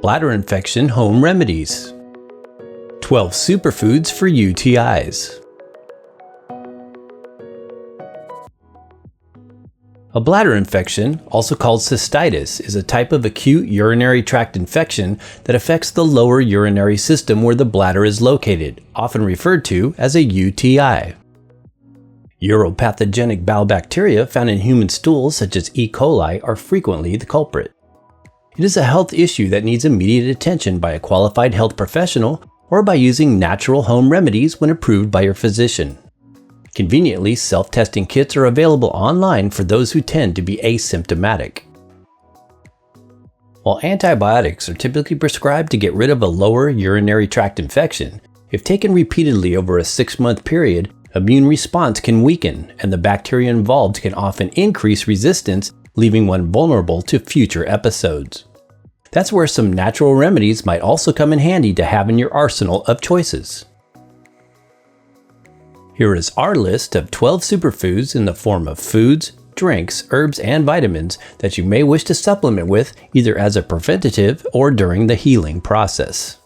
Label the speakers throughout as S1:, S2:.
S1: Bladder infection home remedies. 12 superfoods for UTIs. A bladder infection, also called cystitis, is a type of acute urinary tract infection that affects the lower urinary system where the bladder is located, often referred to as a UTI. Uropathogenic bowel bacteria found in human stools such as E. coli are frequently the culprit. It is a health issue that needs immediate attention by a qualified health professional or by using natural home remedies when approved by your physician. Conveniently, self-testing kits are available online for those who tend to be asymptomatic. While antibiotics are typically prescribed to get rid of a lower urinary tract infection, if taken repeatedly over a 6-month period, immune response can weaken and the bacteria involved can often increase resistance, leaving one vulnerable to future episodes. That's where some natural remedies might also come in handy to have in your arsenal of choices. Here is our list of 12 superfoods in the form of foods, drinks, herbs, and vitamins that you may wish to supplement with either as a preventative or during the healing process.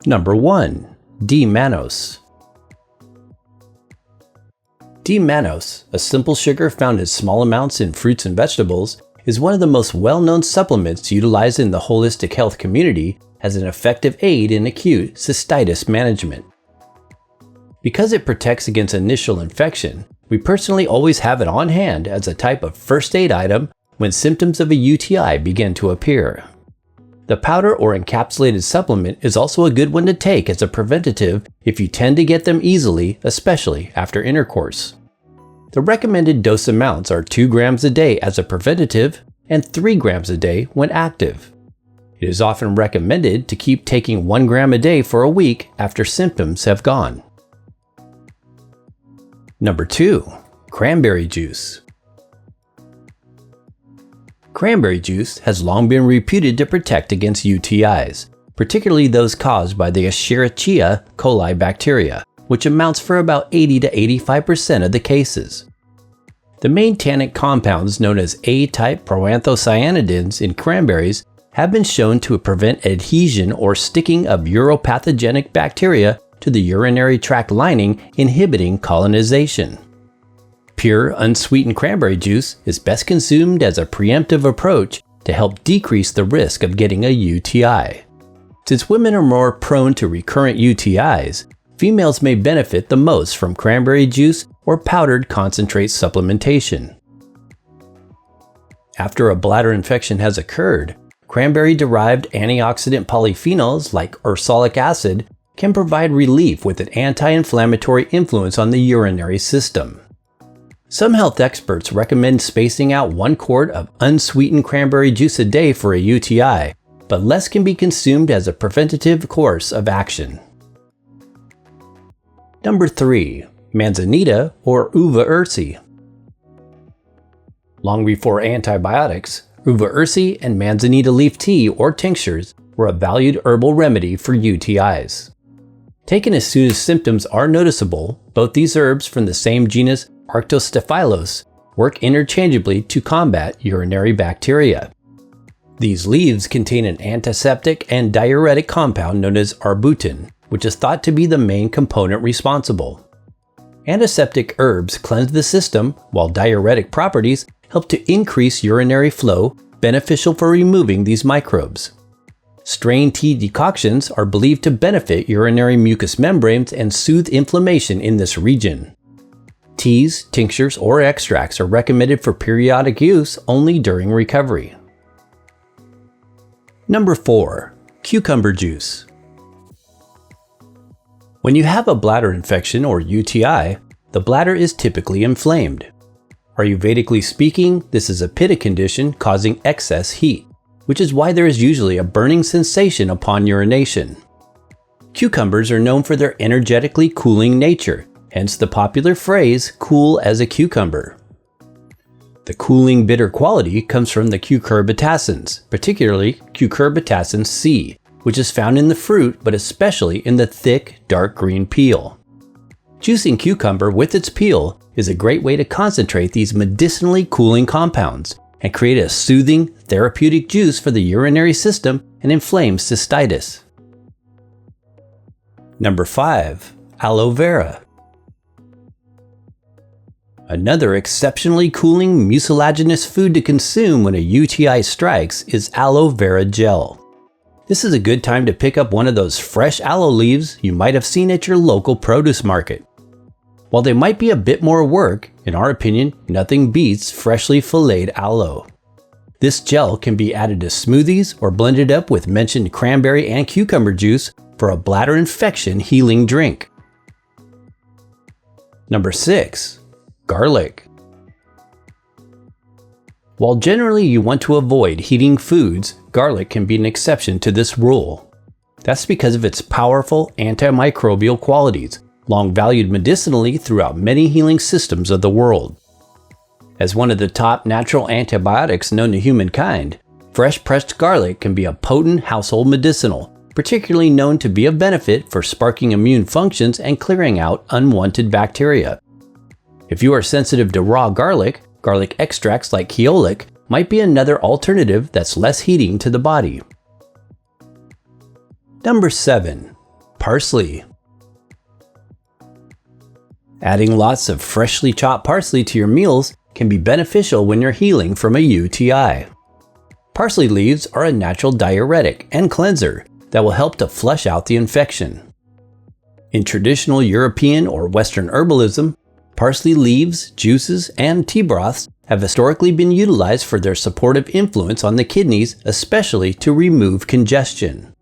S1: Number 1. D-mannose. D-mannose, a simple sugar found in small amounts in fruits and vegetables, is one of the most well-known supplements utilized in the holistic health community as an effective aid in acute cystitis management. Because it protects against initial infection, we personally always have it on hand as a type of first aid item when symptoms of a UTI begin to appear. The powder or encapsulated supplement is also a good one to take as a preventative if you tend to get them easily, especially after intercourse. The recommended dose amounts are 2 grams a day as a preventative and 3 grams a day when active. It is often recommended to keep taking 1 gram a day for a week after symptoms have gone. Number 2. Cranberry juice. Cranberry juice has long been reputed to protect against UTIs, particularly those caused by the Escherichia coli bacteria, which amounts for about 80 to 85% of the cases. The main tannic compounds known as A-type proanthocyanidins in cranberries have been shown to prevent adhesion or sticking of uropathogenic bacteria to the urinary tract lining, inhibiting colonization. Pure, unsweetened cranberry juice is best consumed as a preemptive approach to help decrease the risk of getting a UTI. Since women are more prone to recurrent UTIs, females may benefit the most from cranberry juice or powdered concentrate supplementation. After a bladder infection has occurred, cranberry-derived antioxidant polyphenols like ursolic acid can provide relief with an anti-inflammatory influence on the urinary system. Some health experts recommend spacing out 1 quart of unsweetened cranberry juice a day for a UTI, but less can be consumed as a preventative course of action. Number 3. Manzanita or uva ursi. Long before antibiotics, uva ursi and manzanita leaf tea or tinctures were a valued herbal remedy for UTIs. Taken as soon as symptoms are noticeable, both these herbs from the same genus Arctostaphylos work interchangeably to combat urinary bacteria. These leaves contain an antiseptic and diuretic compound known as arbutin, which is thought to be the main component responsible. Antiseptic herbs cleanse the system, while diuretic properties help to increase urinary flow, beneficial for removing these microbes. Strained tea decoctions are believed to benefit urinary mucous membranes and soothe inflammation in this region. Teas, tinctures, or extracts are recommended for periodic use only during recovery. Number 4. Cucumber juice. When you have a bladder infection or UTI, the bladder is typically inflamed. Ayurvedically speaking, this is a pitta condition causing excess heat, which is why there is usually a burning sensation upon urination. Cucumbers are known for their energetically cooling nature, hence the popular phrase, cool as a cucumber. The cooling bitter quality comes from the cucurbitacins, particularly cucurbitacin C, which is found in the fruit but especially in the thick, dark green peel. Juicing cucumber with its peel is a great way to concentrate these medicinally cooling compounds, and create a soothing, therapeutic juice for the urinary system and inflamed cystitis. Number 5. Aloe vera. Another exceptionally cooling mucilaginous food to consume when a UTI strikes is aloe vera gel. This is a good time to pick up one of those fresh aloe leaves you might have seen at your local produce market. While they might be a bit more work, in our opinion, nothing beats freshly filleted aloe. This gel can be added to smoothies or blended up with mentioned cranberry and cucumber juice for a bladder infection healing drink. Number 6. Garlic. While generally you want to avoid heating foods, garlic can be an exception to this rule. That's because of its powerful antimicrobial qualities, long valued medicinally throughout many healing systems of the world. As one of the top natural antibiotics known to humankind, fresh pressed garlic can be a potent household medicinal, particularly known to be of benefit for sparking immune functions and clearing out unwanted bacteria. If you are sensitive to raw garlic, garlic extracts like keolic might be another alternative that's less heating to the body. Number 7. Parsley. Adding lots of freshly chopped parsley to your meals can be beneficial when you're healing from a UTI. Parsley leaves are a natural diuretic and cleanser that will help to flush out the infection. In traditional European or Western herbalism, parsley leaves, juices, and tea broths have historically been utilized for their supportive influence on the kidneys, especially to remove congestion.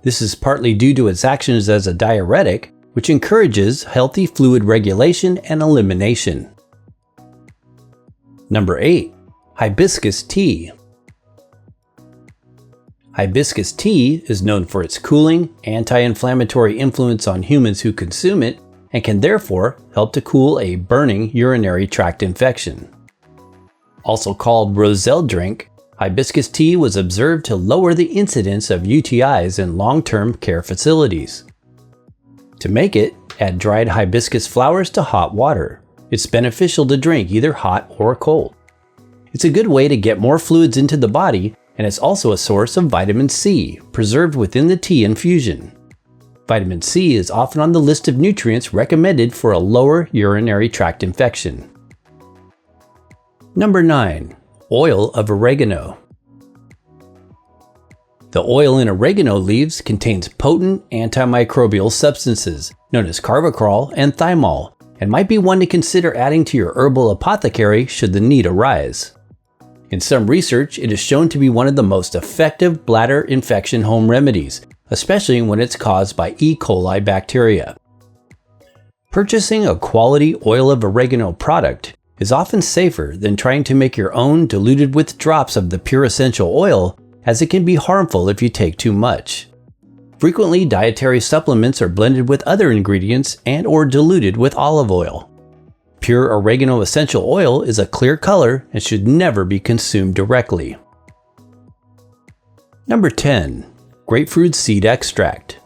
S1: This is partly due to its actions as a diuretic, which encourages healthy fluid regulation and elimination. Number 8. Hibiscus tea. Hibiscus tea is known for its cooling, anti-inflammatory influence on humans who consume it, and can therefore help to cool a burning urinary tract infection. Also called roselle drink, hibiscus tea was observed to lower the incidence of UTIs in long-term care facilities. To make it, add dried hibiscus flowers to hot water. It's beneficial to drink either hot or cold. It's a good way to get more fluids into the body, and it's also a source of vitamin C, preserved within the tea infusion. Vitamin C is often on the list of nutrients recommended for a lower urinary tract infection. Number 9. Oil of oregano. The oil in oregano leaves contains potent antimicrobial substances known as carvacrol and thymol, and might be one to consider adding to your herbal apothecary should the need arise. In some research, it is shown to be one of the most effective bladder infection home remedies, especially when it's caused by E. coli bacteria. Purchasing a quality oil of oregano product is often safer than trying to make your own diluted with drops of the pure essential oil, as it can be harmful if you take too much. Frequently, dietary supplements are blended with other ingredients and/or diluted with olive oil. Pure oregano essential oil is a clear color and should never be consumed directly. Number 10. Grapefruit seed extract.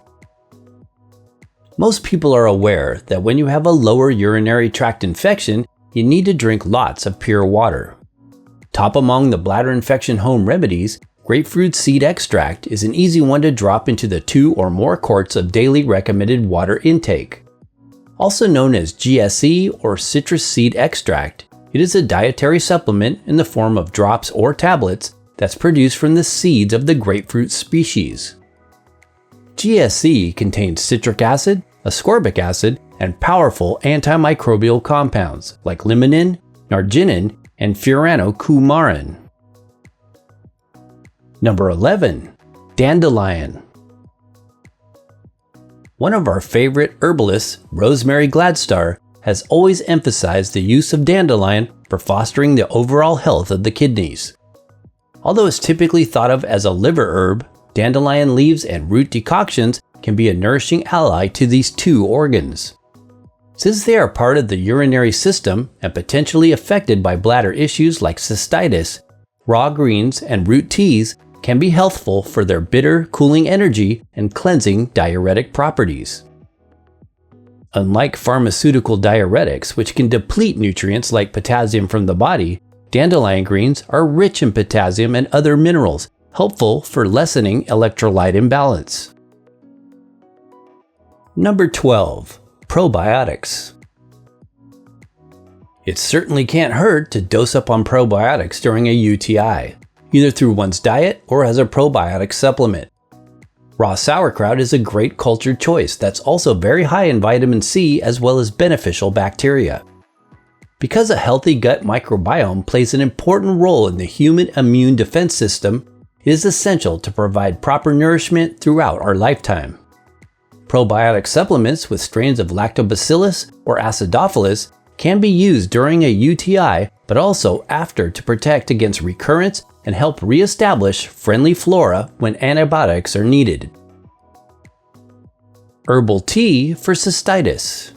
S1: Most people are aware that when you have a lower urinary tract infection, you need to drink lots of pure water. Top among the bladder infection home remedies, grapefruit seed extract is an easy one to drop into the 2 or more quarts of daily recommended water intake. Also known as GSE or citrus seed extract, it is a dietary supplement in the form of drops or tablets that's produced from the seeds of the grapefruit species. GSE contains citric acid, ascorbic acid, and powerful antimicrobial compounds like limonene, narginin, and furanocoumarin. Number 11. Dandelion. One of our favorite herbalists, Rosemary Gladstar, has always emphasized the use of dandelion for fostering the overall health of the kidneys. Although it's typically thought of as a liver herb, dandelion leaves and root decoctions can be a nourishing ally to these 2 organs. Since they are part of the urinary system and potentially affected by bladder issues like cystitis, raw greens and root teas can be healthful for their bitter, cooling energy and cleansing diuretic properties. Unlike pharmaceutical diuretics, which can deplete nutrients like potassium from the body, Dandelion greens are rich in potassium and other minerals, helpful for lessening electrolyte imbalance. Number 12. Probiotics. It certainly can't hurt to dose up on probiotics during a UTI, either through one's diet or as a probiotic supplement. Raw sauerkraut is a great cultured choice that's also very high in vitamin C as well as beneficial bacteria. Because a healthy gut microbiome plays an important role in the human immune defense system, it is essential to provide proper nourishment throughout our lifetime. Probiotic supplements with strains of Lactobacillus or Acidophilus can be used during a UTI, but also after to protect against recurrence and help reestablish friendly flora when antibiotics are needed. Herbal tea for cystitis.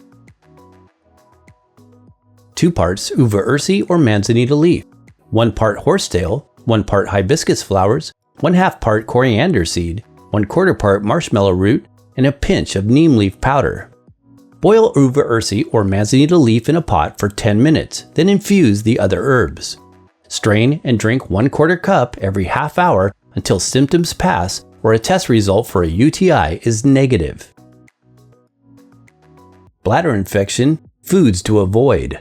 S1: 2 parts uva ursi or manzanita leaf, 1 part horsetail, 1 part hibiscus flowers, 1/2 part coriander seed, 1/4 part marshmallow root, and a pinch of neem leaf powder. Boil uva ursi or manzanita leaf in a pot for 10 minutes, then infuse the other herbs. Strain and drink 1/4 cup every half hour until symptoms pass or a test result for a UTI is negative. Bladder infection, foods to avoid.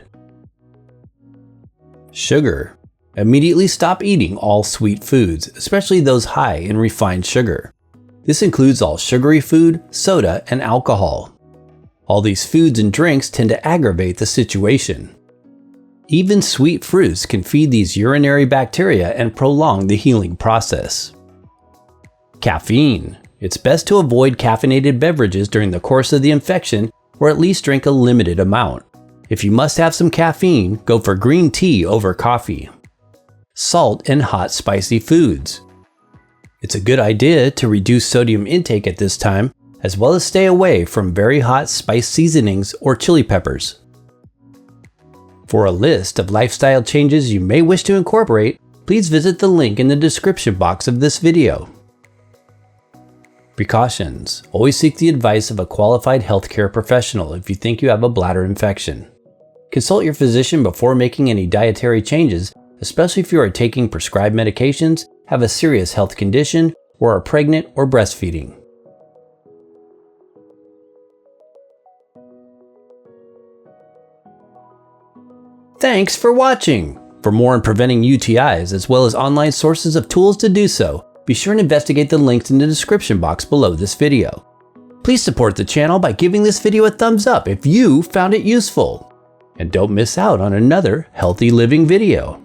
S1: Sugar. Immediately stop eating all sweet foods, especially those high in refined sugar. This includes all sugary food, soda, and alcohol. All these foods and drinks tend to aggravate the situation. Even sweet fruits can feed these urinary bacteria and prolong the healing process. Caffeine. It's best to avoid caffeinated beverages during the course of the infection, or at least drink a limited amount. If you must have some caffeine, go for green tea over coffee. Salt and hot spicy foods. It's a good idea to reduce sodium intake at this time, as well as stay away from very hot spice seasonings or chili peppers. For a list of lifestyle changes you may wish to incorporate, please visit the link in the description box of this video. Precautions. Always seek the advice of a qualified healthcare professional if you think you have a bladder infection. Consult your physician before making any dietary changes, especially if you are taking prescribed medications, have a serious health condition, or are pregnant or breastfeeding. Thanks for watching! For more on preventing UTIs, as well as online sources of tools to do so, be sure and investigate the links in the description box below this video. Please support the channel by giving this video a thumbs up if you found it useful. And don't miss out on another healthy living video.